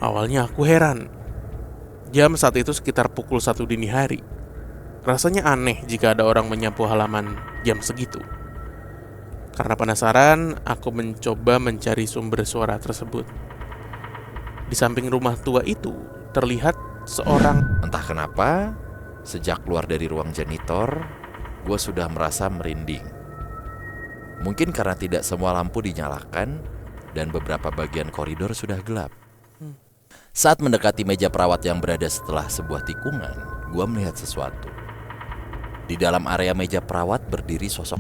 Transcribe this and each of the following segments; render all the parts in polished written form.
Awalnya aku heran. Jam saat itu sekitar pukul 1 dini hari. Rasanya aneh jika ada orang menyapu halaman jam segitu. Karena penasaran, aku mencoba mencari sumber suara tersebut. Di samping rumah tua itu terlihat seorang. Entah kenapa, sejak keluar dari ruang janitor, gue sudah merasa merinding. Mungkin karena tidak semua lampu dinyalakan dan beberapa bagian koridor sudah gelap. Saat mendekati meja perawat yang berada setelah sebuah tikungan, gue melihat sesuatu. Di dalam area meja perawat berdiri sosok.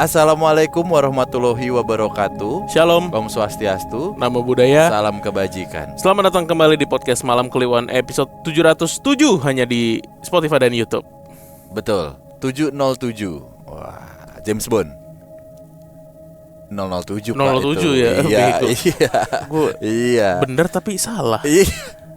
Assalamualaikum warahmatullahi wabarakatuh. Shalom, Om Swastiastu, Namo Buddhaya. salam kebajikan. Selamat datang kembali di podcast Malam Kliwon episode 707 hanya di Spotify dan YouTube. Betul, 707. Wah, James Bond 007 Pak 007 itu. ya, Iya, begitu. Gue iya. bener tapi salah. Iya.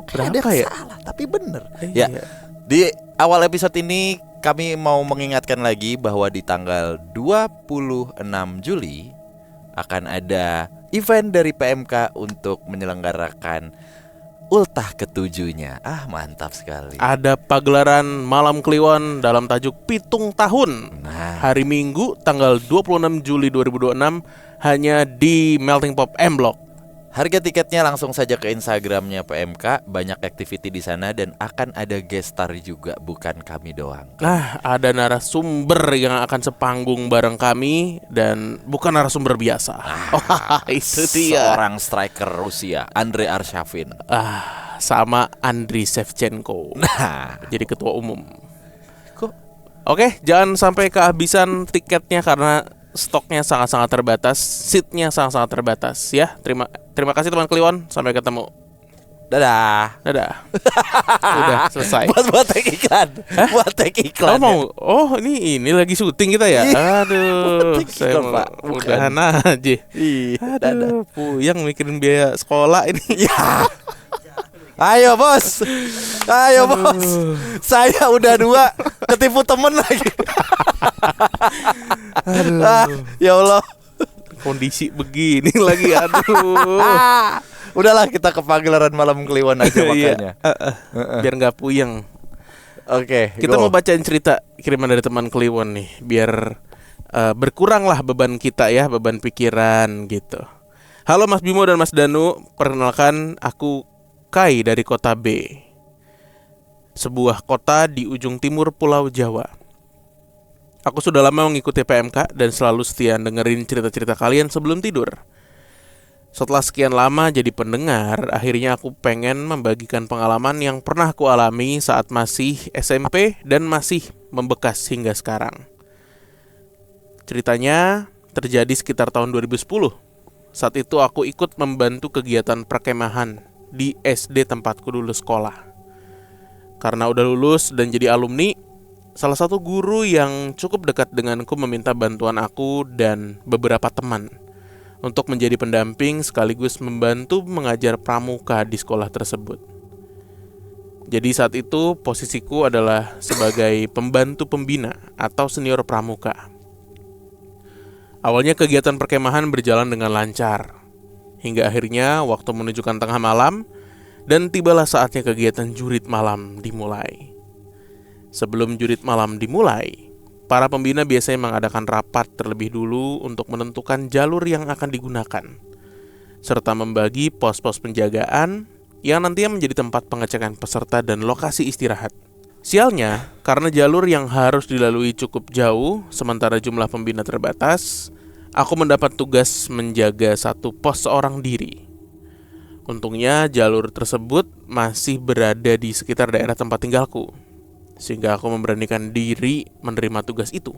Berapa Ada ya? salah tapi bener. Iya. Ya. Di awal episode ini kami mau mengingatkan lagi bahwa di tanggal 26 Juli akan ada event dari PMK untuk menyelenggarakan ultah ketujuhnya. Mantap sekali. Ada pagelaran Malam Kliwon dalam tajuk Pitung Tahun. Nah, Hari Minggu tanggal 26 Juli 2026 hanya di Melting Pot M Block. harga tiketnya langsung saja ke Instagramnya PMK. Banyak activity di sana dan akan ada guest star juga, bukan kami doang. Nah, ada narasumber yang akan sepanggung bareng kami dan bukan narasumber biasa. Itu dia. Seorang striker Rusia, Andre Arshavin. Sama Andriy Shevchenko. Nah, Jadi ketua umum. Oke, jangan sampai kehabisan tiketnya karena stoknya sangat-sangat terbatas, seatnya sangat-sangat terbatas ya. Terima kasih teman Kliwon, sampai ketemu. dadah. Udah selesai. Buat take iklan. Buat take iklan. Ini lagi syuting kita ya. Aduh, saya iklan, Pak. udahan aja. Dadah. Puyeng mikirin biaya sekolah ini. Ya. Ayo bos. Saya udah 2 ketipu temen lagi. Ya Allah. Kondisi begini lagi, aduh. Udahlah, kita ke pagelaran Malam Kliwon aja makanya. Biar nggak puyeng. Oke, Kita mau bacain cerita kiriman dari teman Kliwon nih, biar berkuranglah beban kita ya, beban pikiran gitu. Halo Mas Bimo dan Mas Danu, perkenalkan aku Kai dari kota B, sebuah kota di ujung timur Pulau Jawa. Aku sudah lama mengikuti PMK dan selalu setia dengerin cerita-cerita kalian sebelum tidur. Setelah sekian lama jadi pendengar, akhirnya aku pengen membagikan pengalaman yang pernah aku alami saat masih SMP dan masih membekas hingga sekarang. Ceritanya terjadi sekitar tahun 2010. Saat itu aku ikut membantu kegiatan perkemahan di SD tempatku dulu sekolah. Karena udah lulus dan jadi alumni, salah satu guru yang cukup dekat denganku meminta bantuan aku dan beberapa teman untuk menjadi pendamping sekaligus membantu mengajar pramuka di sekolah tersebut. Jadi saat itu posisiku adalah sebagai pembantu pembina atau senior pramuka. Awalnya kegiatan perkemahan berjalan dengan lancar, hingga akhirnya waktu menunjukkan tengah malam dan tibalah saatnya kegiatan jurit malam dimulai. Sebelum jurit malam dimulai, para pembina biasanya mengadakan rapat terlebih dulu untuk menentukan jalur yang akan digunakan, serta membagi pos-pos penjagaan yang nantinya menjadi tempat pengecekan peserta dan lokasi istirahat. Sialnya, karena jalur yang harus dilalui cukup jauh, sementara jumlah pembina terbatas, aku mendapat tugas menjaga satu pos seorang diri. Untungnya jalur tersebut masih berada di sekitar daerah tempat tinggalku, sehingga aku memberanikan diri menerima tugas itu.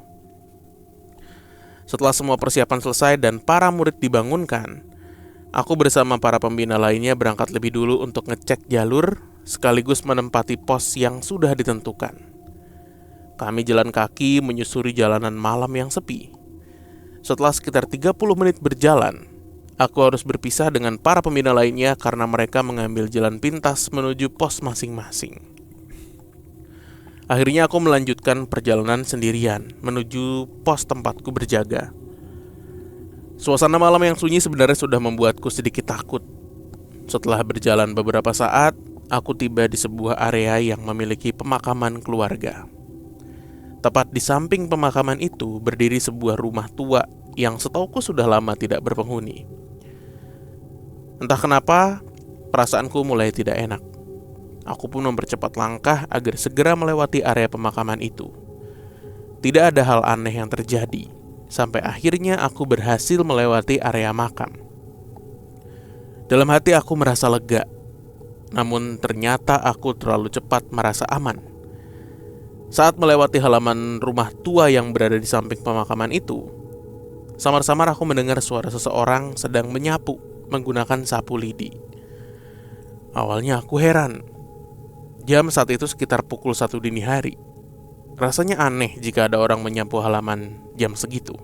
Setelah semua persiapan selesai dan para murid dibangunkan, aku bersama para pembina lainnya berangkat lebih dulu untuk ngecek jalur sekaligus menempati pos yang sudah ditentukan. Kami jalan kaki menyusuri jalanan malam yang sepi. Setelah sekitar 30 menit berjalan, aku harus berpisah dengan para pembina lainnya karena mereka mengambil jalan pintas menuju pos masing-masing. Akhirnya aku melanjutkan perjalanan sendirian menuju pos tempatku berjaga. Suasana malam yang sunyi sebenarnya sudah membuatku sedikit takut. Setelah berjalan beberapa saat, aku tiba di sebuah area yang memiliki pemakaman keluarga. Tepat di samping pemakaman itu berdiri sebuah rumah tua yang setauku sudah lama tidak berpenghuni. Entah kenapa, perasaanku mulai tidak enak. Aku pun mempercepat langkah agar segera melewati area pemakaman itu. Tidak ada hal aneh yang terjadi, sampai akhirnya aku berhasil melewati area makam. Dalam hati aku merasa lega, namun ternyata aku terlalu cepat merasa aman. Saat melewati halaman rumah tua yang berada di samping pemakaman itu, samar-samar aku mendengar suara seseorang sedang menyapu menggunakan sapu lidi. Awalnya aku heran. Jam saat itu sekitar pukul 1 dini hari. Rasanya aneh jika ada orang menyapu halaman jam segitu.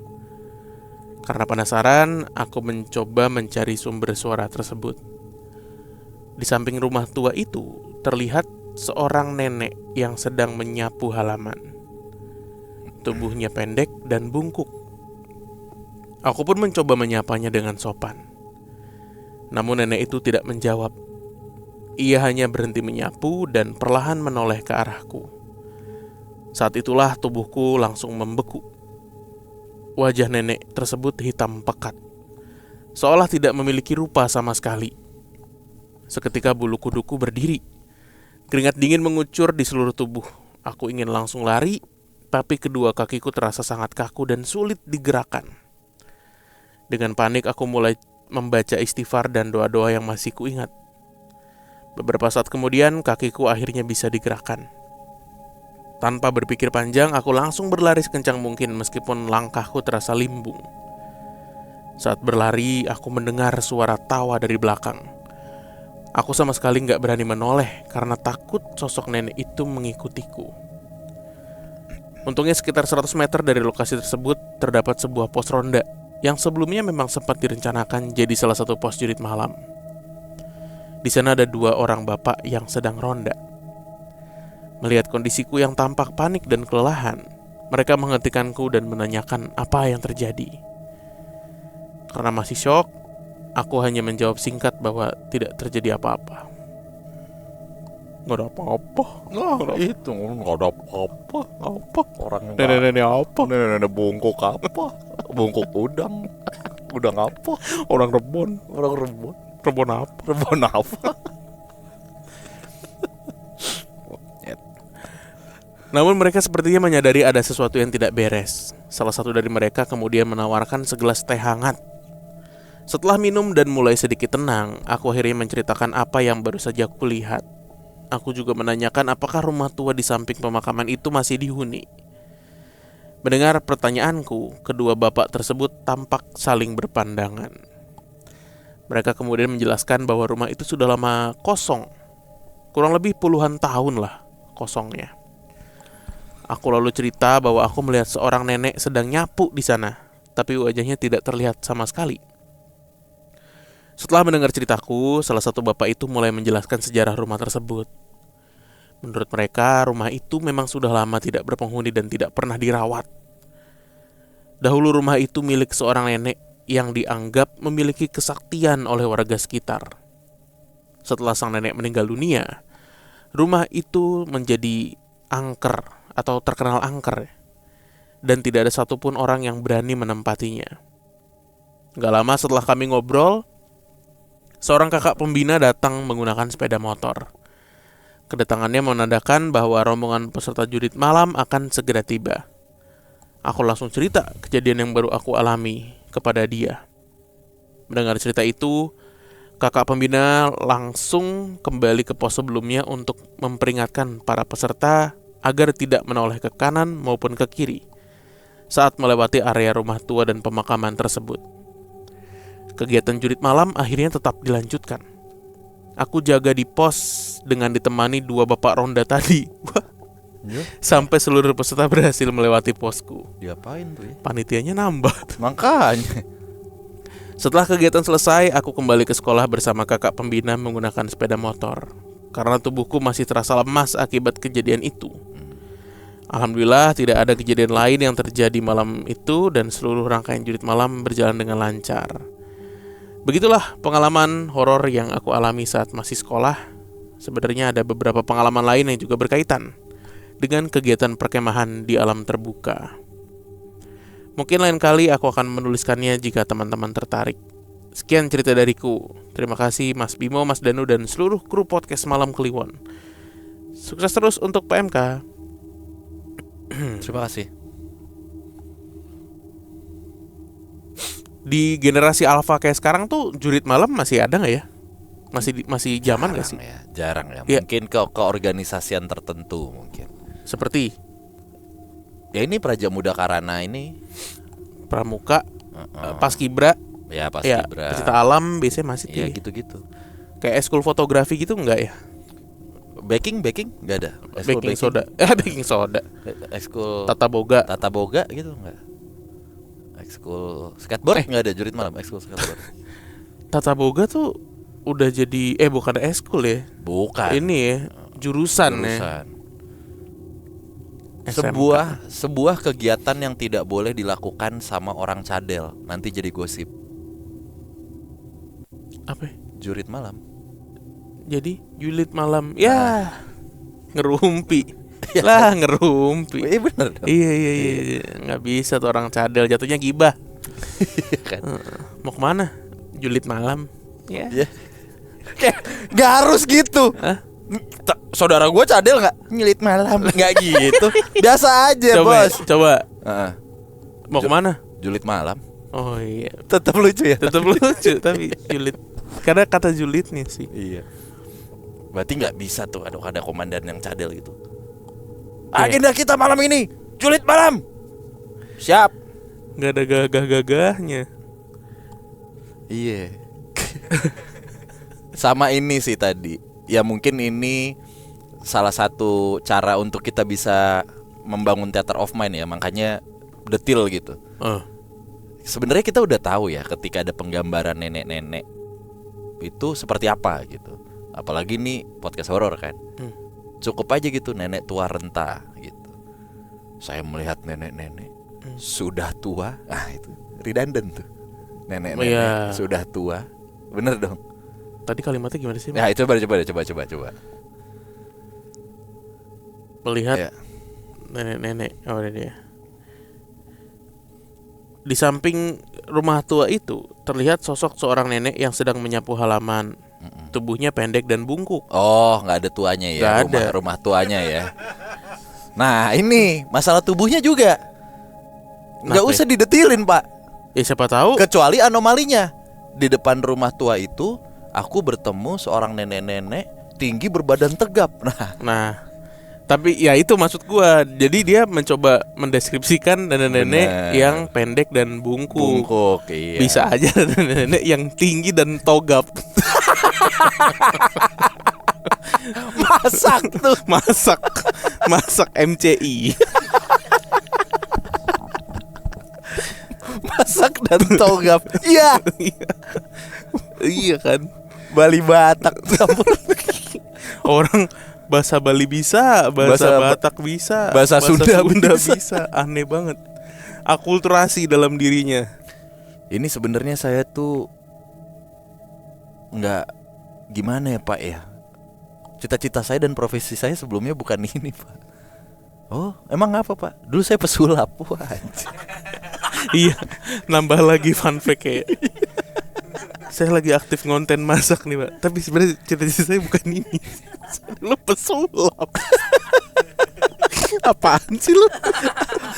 Karena penasaran, aku mencoba mencari sumber suara tersebut. Di samping rumah tua itu terlihat seorang nenek yang sedang menyapu halaman. Tubuhnya pendek dan bungkuk. Aku pun mencoba menyapanya dengan sopan. Namun nenek itu tidak menjawab. Ia hanya berhenti menyapu dan perlahan menoleh ke arahku. Saat itulah tubuhku langsung membeku. Wajah nenek tersebut hitam pekat, seolah tidak memiliki rupa sama sekali. Seketika bulu kuduku berdiri. Keringat dingin mengucur di seluruh tubuh. Aku ingin langsung lari, tapi kedua kakiku terasa sangat kaku dan sulit digerakkan. Dengan panik aku mulai membaca istighfar dan doa-doa yang masih kuingat. Beberapa saat kemudian kakiku akhirnya bisa digerakkan. Tanpa berpikir panjang, aku langsung berlari sekencang mungkin meskipun langkahku terasa limbung. Saat berlari, aku mendengar suara tawa dari belakang. Aku sama sekali gak berani menoleh karena takut sosok nenek itu mengikutiku. Untungnya sekitar 100 meter dari lokasi tersebut terdapat sebuah pos ronda yang sebelumnya memang sempat direncanakan jadi salah satu pos jurit malam. Di sana ada 2 orang bapak yang sedang ronda. Melihat kondisiku yang tampak panik dan kelelahan, mereka menghentikanku dan menanyakan apa yang terjadi. Karena masih syok, aku hanya menjawab singkat bahwa tidak terjadi apa-apa. Nggak ada apa-apa. Nggak ada apa-apa. Apa? Orang Nenek-nenek apa? nenek bungkuk apa? Bungkuk udang. Udang apa? Orang rebon. Orang rebon. Rebon apa? Rebon apa? Namun mereka sepertinya menyadari ada sesuatu yang tidak beres. Salah satu dari mereka kemudian menawarkan segelas teh hangat. Setelah minum dan mulai sedikit tenang, aku akhirnya menceritakan apa yang baru saja aku lihat. Aku juga menanyakan apakah rumah tua di samping pemakaman itu masih dihuni. Mendengar pertanyaanku, kedua bapak tersebut tampak saling berpandangan. Mereka kemudian menjelaskan bahwa rumah itu sudah lama kosong. Kurang lebih puluhan tahun lah kosongnya. Aku lalu cerita bahwa aku melihat seorang nenek sedang nyapu di sana, tapi wajahnya tidak terlihat sama sekali. Setelah mendengar ceritaku, salah satu bapak itu mulai menjelaskan sejarah rumah tersebut. Menurut mereka, rumah itu memang sudah lama tidak berpenghuni dan tidak pernah dirawat. Dahulu rumah itu milik seorang nenek yang dianggap memiliki kesaktian oleh warga sekitar. Setelah sang nenek meninggal dunia, rumah itu menjadi angker atau terkenal angker, dan tidak ada satupun orang yang berani menempatinya. Gak lama setelah kami ngobrol, seorang kakak pembina datang menggunakan sepeda motor. Kedatangannya menandakan bahwa rombongan peserta jurit malam akan segera tiba. Aku langsung cerita kejadian yang baru aku alami kepada dia. Mendengar cerita itu, kakak pembina langsung kembali ke pos sebelumnya untuk memperingatkan para peserta agar tidak menoleh ke kanan maupun ke kiri saat melewati area rumah tua dan pemakaman tersebut. Kegiatan jurit malam akhirnya tetap dilanjutkan. Aku jaga di pos dengan ditemani 2 bapak ronda tadi. Ya, sampai seluruh peserta berhasil melewati posku. diapain tuh ya? Panitianya nambah. Makanya. Setelah kegiatan selesai, aku kembali ke sekolah bersama kakak pembina menggunakan sepeda motor. Karena tubuhku masih terasa lemas akibat kejadian itu. Alhamdulillah tidak ada kejadian lain yang terjadi malam itu dan seluruh rangkaian jurit malam berjalan dengan lancar. Begitulah pengalaman horor yang aku alami saat masih sekolah. Sebenarnya ada beberapa pengalaman lain yang juga berkaitan dengan kegiatan perkemahan di alam terbuka. Mungkin lain kali aku akan menuliskannya jika teman-teman tertarik. Sekian cerita dariku. Terima kasih Mas Bimo, Mas Danu, dan seluruh kru podcast Malam Kliwon. Sukses terus untuk PMK. Terima kasih. Di generasi alpha kayak sekarang tuh jurit malam masih ada nggak ya? Masih zaman nggak sih? Jarang ya. Ya. Mungkin ke organisasian tertentu mungkin. Seperti Ya ini Prajamuda Karana ini. Pramuka, Paskibra, Ya ya Paskibra. pecinta alam biasanya masih Ya tuh. gitu-gitu. Kayak eskul fotografi gitu enggak ya? Baking nggak ada. Ekskul Baking soda. Baking soda. Ekskul Tata boga. Tata Boga gitu nggak? Ekskul skateboard nggak ada jurit malam. Ekskul skateboard. Tata boga tuh udah jadi bukan eskul ya. Bukan. Ini ya, jurusan ya. Jurusan. SMK. Sebuah kegiatan yang tidak boleh dilakukan sama orang cadel. Nanti jadi gosip. Apa? Ya? Jurit malam. Jadi julit malam. Ya. Ngerumpi. Lah ngerumpi. Iya bener dong. Iya. Nggak bisa tuh orang cadel, jatuhnya gibah. Kan? Mau kemana? Julit malam. Ya. Ya. Kayak gak harus gitu. Hah? Saudara gue cadel nggak nyelit malam nggak gitu. Biasa aja bos. Coba. Heeh. Mau kemana? Julit malam. Oh iya. Tetap lucu ya. Tetap lucu tapi julit. Karena kata julitnya sih. Iya. Berarti nggak bisa tuh ada komandan yang cadel gitu. Iya. Agenda kita malam ini julit malam. Siap. Nggak ada gagah-gagahnya. Iya. Sama ini sih tadi. Ya mungkin ini salah satu cara untuk kita bisa membangun theater of mind ya. Makanya detail gitu. Sebenarnya kita udah tahu ya ketika ada penggambaran nenek-nenek itu seperti apa gitu. Apalagi nih podcast horor kan. Cukup aja gitu nenek tua renta gitu. Saya melihat nenek-nenek sudah tua. Ah itu redundant tuh. Nenek-nenek sudah tua. Bener dong. Tadi kalimatnya gimana sih? Ya itu coba. Melihat Ya. nenek-nenek. Oh ini dia. Di samping rumah tua itu terlihat sosok seorang nenek yang sedang menyapu halaman. Tubuhnya pendek dan bungkuk. Oh, nggak ada tuanya ya, Nggak ada. rumah tuanya ya. Nah, ini masalah tubuhnya juga. Nggak Kenapa usah didetilin, Pak. Ya siapa tahu. Kecuali anomalinya. Di depan rumah tua itu, aku bertemu seorang nenek-nenek tinggi berbadan tegap. Nah, tapi ya itu maksud gua. Jadi dia mencoba mendeskripsikan nenek-nenek Bener. yang pendek dan bungkuk. bungkuk, iya. Bisa aja nenek-nenek yang tinggi dan togap. Masak tuh. Masak MCI. Masak dan togap. Iya. Iya kan. Bali Batak campur. Orang bahasa Bali bisa, bahasa Batak bisa, bahasa Sunda bisa. Aneh banget. Akulturasi dalam dirinya. Ini sebenarnya saya tuh nggak gimana ya Pak ya. Cita-cita saya dan profesi saya sebelumnya bukan ini Pak. Oh emang apa Pak? Dulu saya pesulap. Wah, Iya, nambah lagi fun fact kayak. Saya lagi aktif ngonten masak nih Pak. Tapi sebenarnya cita-cita saya bukan ini. Saya dulu pesulap. Apaan sih lu?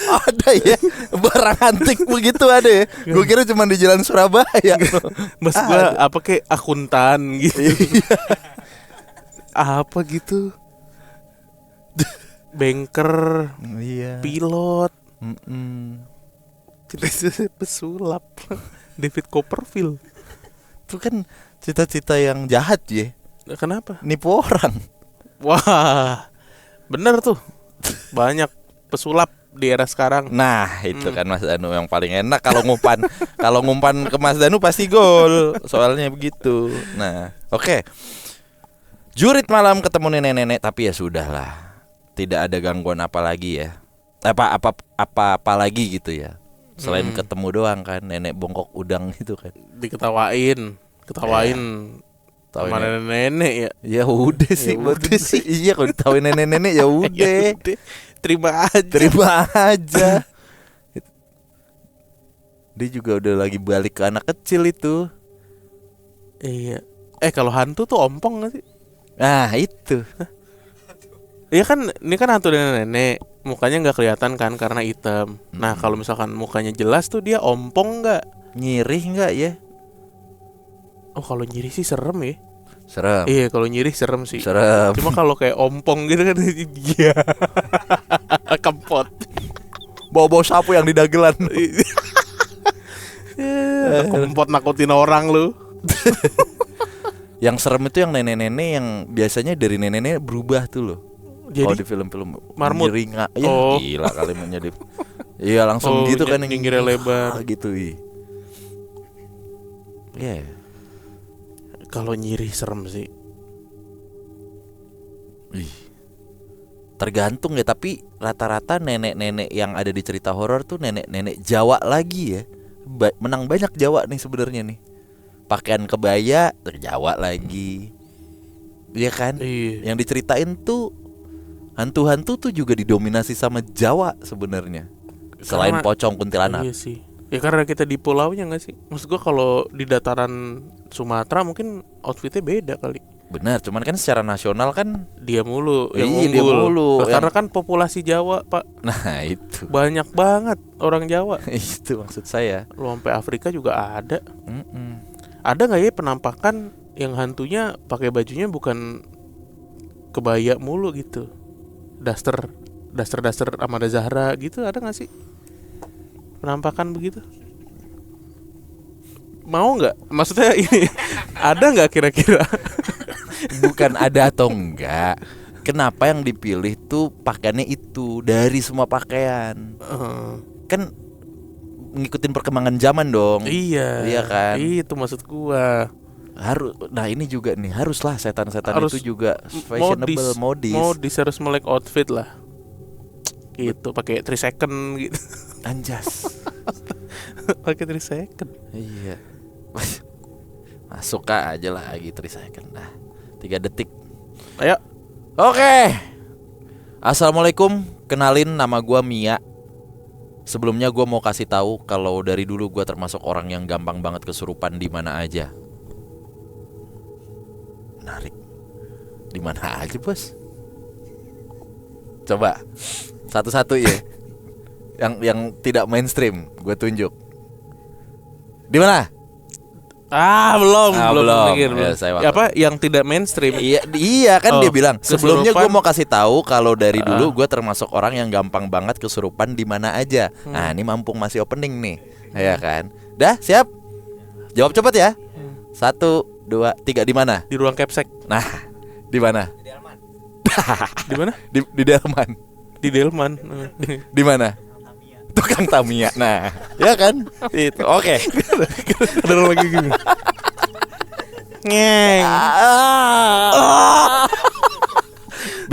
ada ya barang antik begitu ada ya. Gue kira cuma di Jalan Surabaya. Mas gua apa kayak akuntan gitu. Apa gitu. Banker, Iya. pilot. Cita-cita pesulap. David Copperfield. Itu kan cita-cita yang jahat ya. Kenapa? Nipu orang. Wah, bener tuh. Banyak pesulap di era sekarang. Nah, itu kan Mas Danu yang paling enak kalau ngumpan. Kalau ngumpan ke Mas Danu pasti gol. Soalnya begitu. Nah, oke. Jurit malam ketemu nenek-nenek, tapi ya sudahlah. Tidak ada gangguan apa lagi ya. Apa lagi gitu ya. Selain ketemu doang kan, nenek bongkok udang gitu kan. Ketawain sama nenek-nenek ya. Ya udah sih, udah sih. Iya, kalau ditawain nenek-nenek ya udah. Terima aja. Terima aja. Dia juga udah lagi balik ke anak kecil itu. Iya. Kalau hantu tuh ompong gak sih? Nah itu. Iya kan, ini kan hantu nenek-nenek. Mukanya nggak kelihatan kan karena hitam. Nah kalau misalkan mukanya jelas tuh dia ompong nggak? Nyirih nggak ya? Oh kalau nyirih sih serem ya. Serem. Iya kalau nyirih serem sih. Serem. Cuma kalau kayak ompong gitu kan, iya. Kempot. Bawa sapu yang di dagelan. Kempot nakutin orang lu. Yang serem itu yang nenek-nenek yang biasanya dari nenek-nenek berubah tuh loh. Jadi kalau di film-film marmut. Ringa, ya gila kali menyedip. Iya langsung gitu kan nyinggirnya lebar gitu. Iya. Kalau nyirih serem sih. Tergantung ya, tapi rata-rata nenek-nenek yang ada di cerita horor tuh nenek-nenek Jawa lagi ya. Menang banyak Jawa nih sebenarnya nih. Pakaian kebaya Jawa lagi. Iya kan? Iya. Yang diceritain tuh hantu-hantu tuh juga didominasi sama Jawa sebenarnya. Selain pocong kuntilanak. Iya sih. Ya karena kita di pulaunya nggak sih? Maksud gua kalau di dataran Sumatera mungkin outfitnya beda kali. Benar, cuman kan secara nasional kan dia mulu yang iya, unggul. dia mulu. Karena kan populasi Jawa, Pak. Nah, itu. Banyak banget orang Jawa. Itu maksud saya. Lu sampai Afrika juga ada. Ada nggak ya penampakan yang hantunya pakai bajunya bukan kebaya mulu gitu? Daster Amanda Zahra gitu, ada nggak sih penampakan begitu? Mau nggak? Maksudnya ini ada nggak kira-kira? Bukan ada atau enggak. Kenapa yang dipilih tuh pakaiannya itu dari semua pakaian? Kan ngikutin perkembangan zaman dong. Iya kan. Itu maksud gua. Nah ini juga nih, haruslah setan-setan Harus itu juga fashionable, modis harus melek outfit lah. Gitu, pakai 3 second gitu. Anjas. Pakai 3 second. Iya. Masuk aja lagi 3 second. Nah, 3 detik. Ayo. Oke. Assalamualaikum, kenalin nama gua Mia. Sebelumnya gua mau kasih tahu kalau dari dulu gua termasuk orang yang gampang banget kesurupan di mana aja. Menarik. Di mana aja, Bos? Coba satu-satu ya. Yang tidak mainstream gue tunjuk. Di mana? Belum. Mikir, ya, apa yang tidak mainstream? Iya kan dia bilang. Sebelumnya gue mau kasih tahu kalau dari dulu gue termasuk orang yang gampang banget kesurupan di mana aja. Nah, ini mumpung masih opening nih. Ya kan? Dah, siap? Jawab cepat ya. 1, 2, 3 di mana? Di ruang capsek. Nah, di mana? Di Delman. Di mana? Di Delman. Di Delman. Di mana? Tukang Tamiya. Nah, ya kan? Itu. Oke. Ada lagi gini. Ngeng.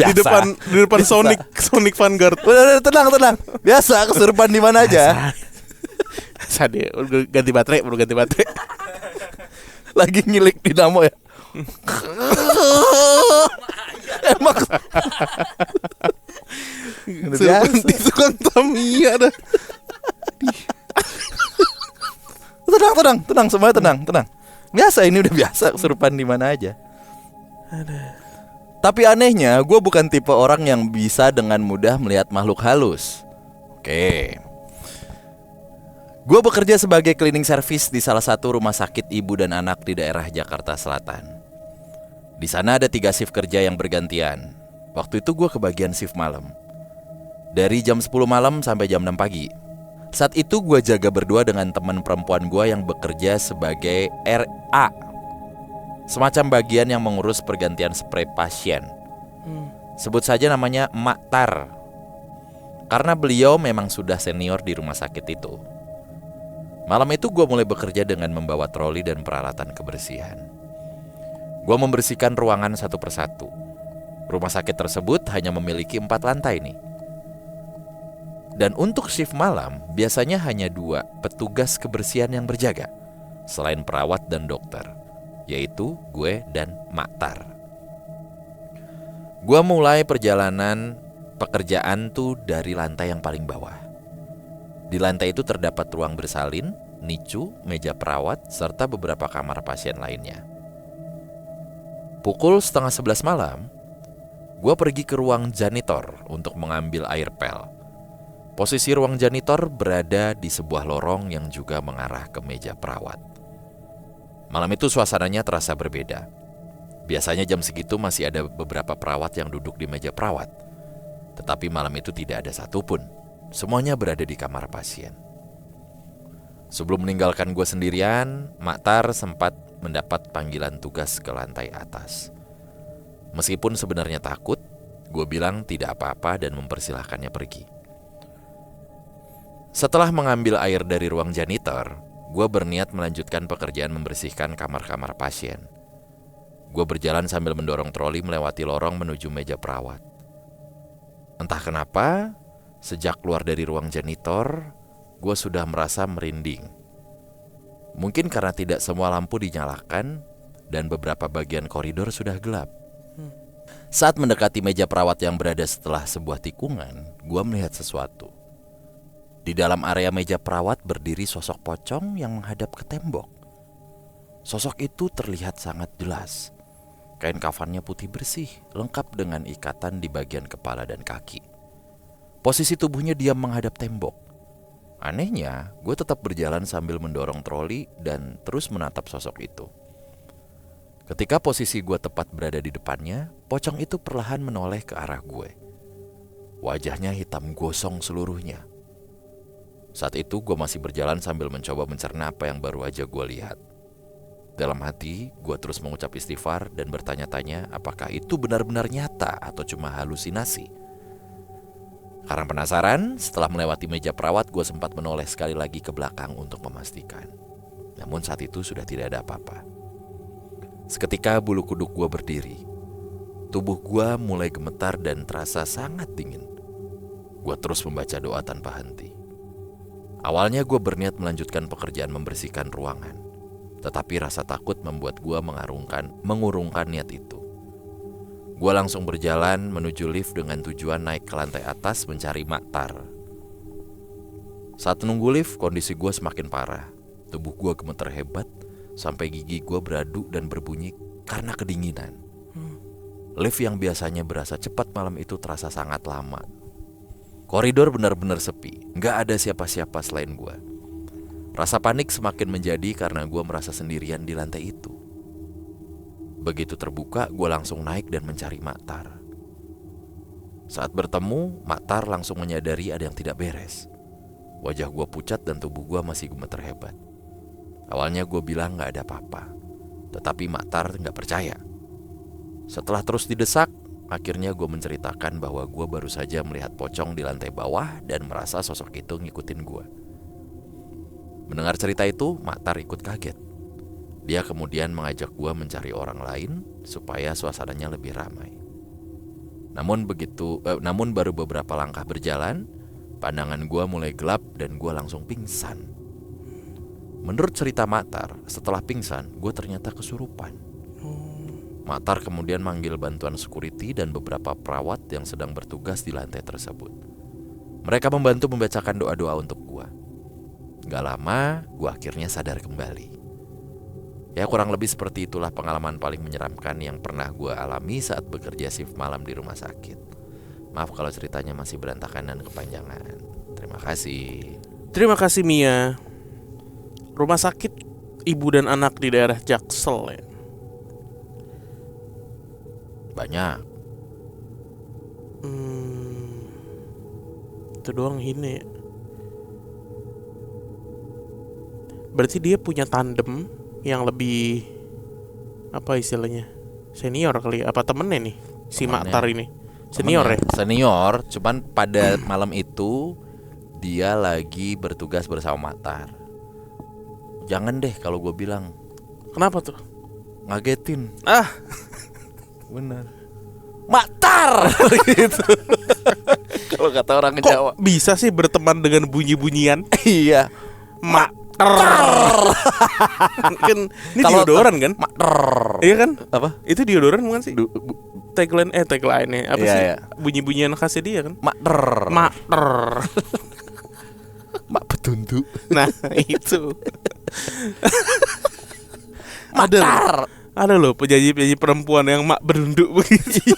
Di depan Sonic Vanguard. Udah, tenang. Biasa kesurupan di mana aja. Sadie, udah ganti baterai. Lagi ngilik dinamo ya. Emang di tukang Tamiya dah. Tenang, semuanya tenang. Biasa, ini udah biasa kesurupan di mana aja. Tapi anehnya, gue bukan tipe orang yang bisa dengan mudah melihat makhluk halus. Oke. Gue bekerja sebagai cleaning service di salah satu rumah sakit ibu dan anak di daerah Jakarta Selatan. Di sana ada 3 shift kerja yang bergantian. Waktu itu gue kebagian shift malam. Dari jam 10 malam sampai jam 6 pagi. Saat itu gue jaga berdua dengan teman perempuan gue yang bekerja sebagai RA, semacam bagian yang mengurus pergantian spray pasien. Sebut saja namanya Mak Tar. karena beliau memang sudah senior di rumah sakit itu. Malam itu gue mulai bekerja dengan membawa troli dan peralatan kebersihan. Gue membersihkan ruangan satu persatu. Rumah sakit tersebut hanya memiliki 4 lantai nih. Dan untuk shift malam biasanya hanya 2 petugas kebersihan yang berjaga, selain perawat dan dokter, yaitu gue dan Maktar. Gue mulai perjalanan pekerjaan tuh dari lantai yang paling bawah. Di lantai itu terdapat ruang bersalin, nicu, meja perawat, serta beberapa kamar pasien lainnya. Pukul 10:30 malam, gue pergi ke ruang janitor untuk mengambil air pel. Posisi ruang janitor berada di sebuah lorong yang juga mengarah ke meja perawat. Malam itu suasananya terasa berbeda. Biasanya jam segitu masih ada beberapa perawat yang duduk di meja perawat. Tetapi malam itu tidak ada satupun. Semuanya berada di kamar pasien. Sebelum meninggalkan gue sendirian, Maktar sempat mendapat panggilan tugas ke lantai atas. Meskipun sebenarnya takut, gue bilang tidak apa-apa dan mempersilahkannya pergi. Setelah mengambil air dari ruang janitor, gue berniat melanjutkan pekerjaan membersihkan kamar-kamar pasien. Gue berjalan sambil mendorong troli melewati lorong menuju meja perawat. Entah kenapa, sejak keluar dari ruang janitor, gue sudah merasa merinding. Mungkin karena tidak semua lampu dinyalakan dan beberapa bagian koridor sudah gelap. Saat mendekati meja perawat yang berada setelah sebuah tikungan, gue melihat sesuatu. Di dalam area meja perawat berdiri sosok pocong yang menghadap ke tembok. Sosok itu terlihat sangat jelas. Kain kafannya putih bersih, lengkap dengan ikatan di bagian kepala dan kaki. Posisi tubuhnya diam menghadap tembok. Anehnya, gue tetap berjalan sambil mendorong troli dan terus menatap sosok itu. Ketika posisi gue tepat berada di depannya, pocong itu perlahan menoleh ke arah gue. Wajahnya hitam gosong seluruhnya. Saat itu gue masih berjalan sambil mencoba mencerna apa yang baru aja gue lihat. Dalam hati, gue terus mengucap istighfar dan bertanya-tanya apakah itu benar-benar nyata atau cuma halusinasi. Karena penasaran, setelah melewati meja perawat, gue sempat menoleh sekali lagi ke belakang untuk memastikan. Namun saat itu sudah tidak ada apa-apa. Seketika bulu kuduk gue berdiri. Tubuh gue mulai gemetar dan terasa sangat dingin. Gue terus membaca doa tanpa henti. Awalnya gue berniat melanjutkan pekerjaan membersihkan ruangan. Tetapi rasa takut membuat gue mengurungkan niat itu. Gue langsung berjalan menuju lift dengan tujuan naik ke lantai atas mencari Maktar. Saat menunggu lift, kondisi gue semakin parah. Tubuh gue gemetar hebat, sampai gigi gue beradu dan berbunyi karena kedinginan. Lift yang biasanya berasa cepat malam itu terasa sangat lama. Koridor benar-benar sepi, gak ada siapa-siapa selain gue. Rasa panik semakin menjadi karena gue merasa sendirian di lantai itu. Begitu terbuka, gue langsung naik dan mencari Maktar. Saat bertemu, Maktar langsung menyadari ada yang tidak beres. Wajah gue pucat dan tubuh gue masih gemetar hebat. Awalnya gue bilang gak ada apa-apa, tetapi Maktar gak percaya. Setelah terus didesak, akhirnya gue menceritakan bahwa gue baru saja melihat pocong di lantai bawah dan merasa sosok itu ngikutin gue. Mendengar cerita itu, Maktar ikut kaget. Dia kemudian mengajak gue mencari orang lain supaya suasananya lebih ramai. Namun baru beberapa langkah berjalan, pandangan gue mulai gelap dan gue langsung pingsan. Menurut cerita Maktar, setelah pingsan, gue ternyata kesurupan. Maktar kemudian manggil bantuan security dan beberapa perawat yang sedang bertugas di lantai tersebut. Mereka membantu membacakan doa-doa untuk gue. Gak lama, gue akhirnya sadar kembali. Ya kurang lebih seperti itulah pengalaman paling menyeramkan yang pernah gue alami saat bekerja shift malam di rumah sakit. Maaf kalau ceritanya masih berantakan dan kepanjangan. Terima kasih. Terima kasih Mia. Rumah sakit ibu dan anak di daerah Jaksel ya. Banyak. Itu doang ini. Berarti dia punya tandem yang lebih apa istilahnya? Senior kali, apa temennya nih? Si Temennya. Maktar ini. Senior ya? Senior, cuman pada malam itu dia lagi bertugas bersama Matar. Jangan deh kalau gue bilang. Kenapa tuh? Ngagetin. Benar. Matar gitu. Kalau kata orang Kok Jawa. bisa sih berteman dengan bunyi-bunyian? Iya. Matar. Kan ini Kalau deodoran kan? Matar. Iya kan? Apa? Itu deodoran bukan sih? Tagline-nya apa Iya, sih? iya. Bunyi-bunyian khasnya dia kan? Matar. Mater. Mak petundu. Nah, itu. Ada loh penyanyi perempuan yang mak berunduk begitu.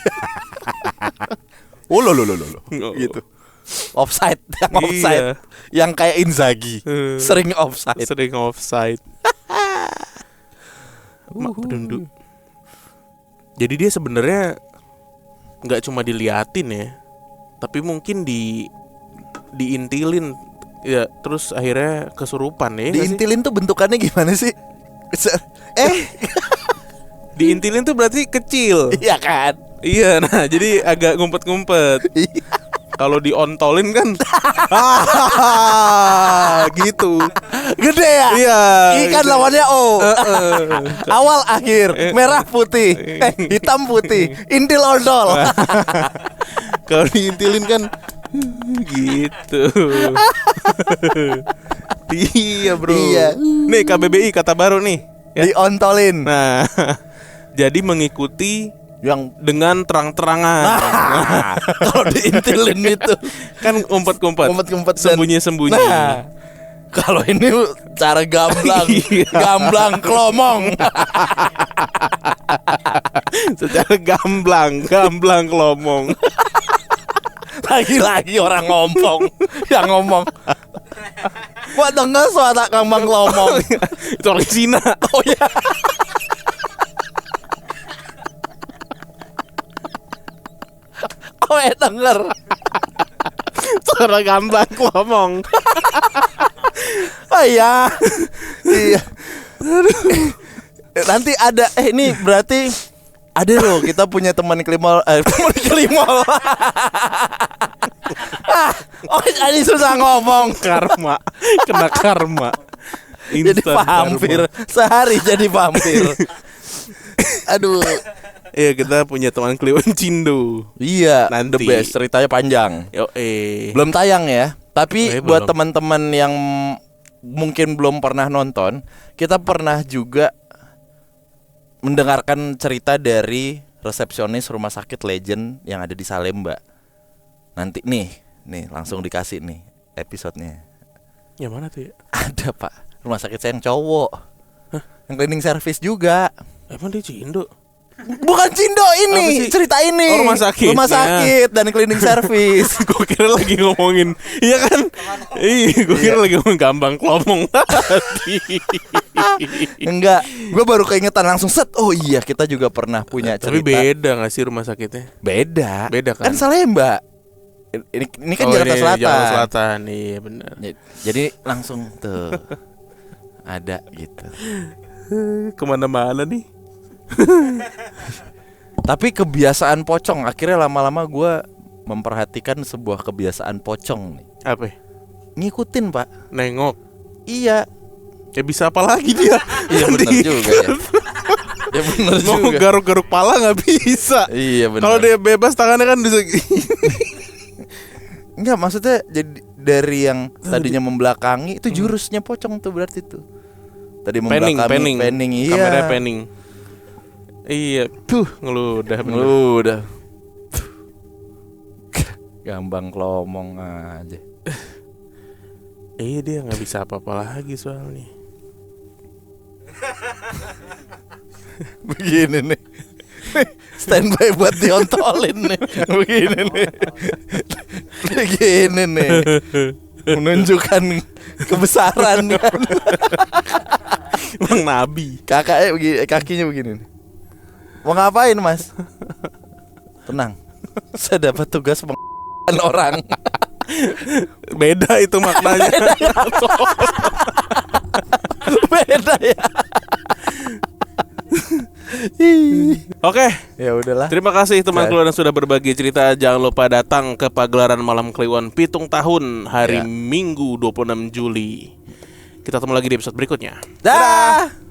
Oh lo. Gitu. Offside, yang offside. Iya. Yang kayak Inzaghi. Sering offside. Sering offside. Mak berunduk. Jadi dia sebenarnya nggak cuma diliatin ya, tapi mungkin diintilin ya, terus akhirnya kesurupan ya. Diintilin tuh bentukannya gimana sih? Diintilin tuh berarti kecil. Iya kan? Iya, nah jadi agak ngumpet-ngumpet. Kalau diontolin kan gitu. Gede ya? Iya. I kan lawannya O. Awal akhir merah putih, hitam putih, intil odol. Kalau diintilin kan gitu. Iya bro. Iya. Nih KBBI kata baru nih ya. Diontolin. Nah jadi mengikuti Yang dengan terang-terangan. kalau diintilin itu Kan umpet-umpet, Umpet-umpet dan- sembunyi-sembunyi. Nah, kalau ini cara gamblang, Iya. gamblang klomong. Secara gamblang kelomong. Lagi-lagi orang ngomong, yang ngomong. Gua denger suara gamblang klomong. Itu orang Cina. Oh ya. Oh denger. Suara gamblang kelomong. Oh iya. Iya. Nanti ada ini berarti ada loh, kita punya teman klimol, teman klimol. Oh ini susah ngomong. Karma. Kena karma. Jadi Instant vampir. karma. Sehari jadi vampir. Aduh. Iya, kita punya teman Kliwon Cindo. Iya, Nanti. the best, ceritanya panjang. Yo Belum tayang ya. Tapi buat belum. teman-teman yang mungkin belum pernah nonton, kita pernah juga mendengarkan cerita dari resepsionis rumah sakit Legend yang ada di Salemba. Nanti nih langsung dikasih nih episodenya. Yang mana tuh ya? Ada Pak, rumah sakit saya yang cowok. Yang cleaning service juga. Emang dia Cindo? Bukan Cindo ini, Apa sih? cerita ini. Oh, rumah sakit. Rumah sakit dan cleaning service. Gue kira lagi ngomongin. Iya kan? Iya, gue kira lagi ngomongin gambang kelomong tadi. Enggak, gue baru keingetan langsung set. Oh iya, kita juga pernah punya cerita. Tapi beda gak sih rumah sakitnya? Beda. Beda kan? Kan Salemba. Ini kan Oh, Jakarta ini Selatan. Jakarta Selatan, iya benar. Jadi langsung tuh ada gitu. Kemana-mana nih. Tapi kebiasaan pocong, akhirnya lama-lama gue memperhatikan sebuah kebiasaan pocong nih. Apa? Ngikutin Pak. Nengok. Iya. Ya bisa apa lagi dia? Iya Kan benar dia- juga ya. Ya benar Mau juga. garuk-garuk pala nggak bisa. Iya benar. Kalau dia bebas tangannya kan bisa. Enggak, maksudnya jadi dari yang tadinya membelakangi itu jurusnya pocong tuh berarti tuh. Tadi membelakangi, panning, iya. Kameranya panning. Iya, ngeludah bener. Udah. Gambang kelomong aja. Dia nggak bisa apa-apa lagi soalnya. Begini nih. Standby buat diontolin nih. Begini nih. Begini nih. Menunjukkan kebesaran kan. Emang nabi. Kakaknya begini, kakinya begini nih. Mau ngapain Mas? Tenang. Saya dapat tugas orang. Beda itu maknanya. Beda ya. Oke, Ya udahlah. terima kasih teman Kliwon yang sudah berbagi cerita. Jangan lupa datang ke pagelaran Malam Kliwon Pitung Tahun hari Ya. Minggu 26 Juli. Kita ketemu lagi di episode berikutnya. Dah.